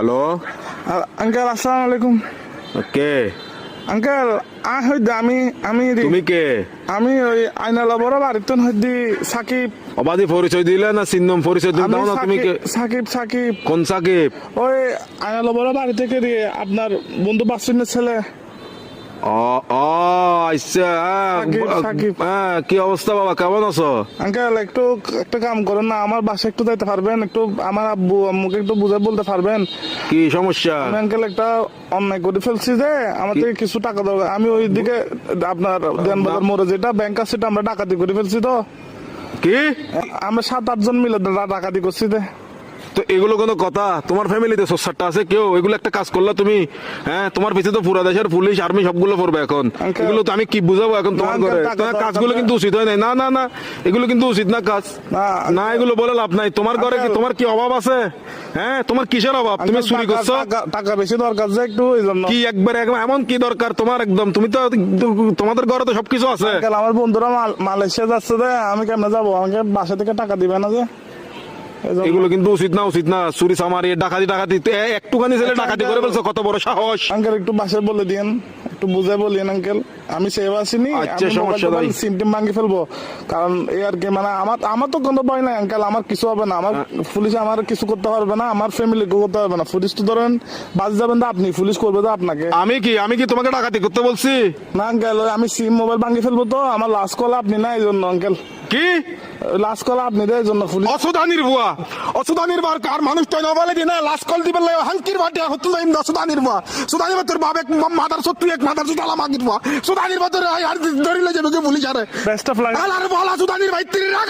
Hello, uncle আসসালামু আলাইকুম। কে? Uncle আমি তুমি কে? আমি ওই আইনালা বড় বাড়িতে হইদি সাকিব। অবাধি পরিচয় দিলে না চিহ্ন পরিচয় দিলে? আমি দাও না, তুমি কে? সাকিব কোন সাকিব? ওই আইনালা বড় বাড়ি থেকে দিয়ে আপনার বন্ধু বাসুনের ছেলে। ও ও আচ্ছা, সাকিব। কি অবস্থা বাবা, কেমন আছো? আঙ্কেল একটু একটা কাম করেন না, আমার বাসায় একটু যাইতে পারবেন? একটু আমার আব্বু আম্মুকে একটু বুঝাই বলতে পারবেন? কি সমস্যা? আমি আঙ্কেল একটা অন্যায় করে ফেলছি যে আমার থেকে কিছু টাকা দরকার। আমি ওই দিকে আপনার দেনবাজার মোড়ে যেটা ব্যাংক আছে সেটা আমরা ডাকাতি করে ফেলছি। তো কি? আমরা 7-8 জন মিলে ডাকাতি করছি। তো এগুলো কোনো কথা? তোমার ফ্যামিলিতে সোসারটা আছে কেউ? এগুলো একটা কাজ করলা তুমি? হ্যাঁ, তোমার পিছিয়ে তো পুরা দেশের পুলিশ আর্মি সবগুলো পড়বে এখন। Uncle, এগুলো তো আমি কি বুঝাবো এখন তোমার না, ঘরে? uncle, তোমার টাকা কাজগুলো কিন্তু উচিত হয় নাই। না না না, এগুলো কিন্তু উচিত না কাজ। না, না, এগুলো বলে লাভ নাই। তোমার ঘরে কি Uncle, তোমার কি অভাব আছে? হ্যাঁ, তোমার কিসের অভাব? তুমি চুরি করছো? টাকা বেশি দরকার যে একটু ওই জন্য। কি একবার এমন কি দরকার তোমার? একদম তুমি তো তোমাদের ঘরে তো সবকিছু আছে। আঙ্কেল আমার বন্ধুরা মালয়েশিয়া যাচ্ছে যে আমি কেমনে যাবো? আমাকে বাসা থেকে টাকা দিবে না যে? এই জন্য। এগুলো কিন্তু উচিত না চুরি চামারি ডাকাতি একটুখানি ছেলে আচ্ছা, ডাকাতি uncle, করে ফেলছো, কত বড় সাহস! আঙ্কেল একটু বাসায় বলে দিয়েন, একটু বুঝে বলিয়েন আঙ্কেল। আমি সেভ আসিনি, আচ্ছা, সমস্যা নাই। সিমটিম ভাঙি ফেলবো। কারণ এই আর কি, মানে আমার তো কোনো ভয় নাই আঙ্কেল, আমার কিছু হবে না। আমার পুলিশ আমার কিছু করতে পারবে না, আমার ফ্যামিলি করতে পারবে না। পুলিশ তো ধরেন বাস যাবেন তো আপনি, পুলিশ করবে তো আপনাকে। আমি কি তোমাকে ডাকাতি করতে বলছি? না আঙ্কেল, আমি সিম মোবাইল ভাঙি ফেলবো। তো আমার লাস্ট কল আপনি না, এই জন্য আঙ্কেল। কি লাস্ট কল আপনি দেয়, এই জন্য পুলিশ। অসুদানির বুয়া, অসুদানির বার কার মানুষটা নবলে দিনা লাস্ট কল দিবে লাই হাঙ্কির বাটিয়া হতো না ইমদা সুদানির বুয়া। সুদানির তোর বাপ এক মাদার সত্তু এক মাদার সুদালা মাগির বুয়া। সুদানির বাতরে আর ধরিলে যাবে কে পুলিশ আরে। Best of luck. আলার বলা সুদানির ভাই তিরি রাখ।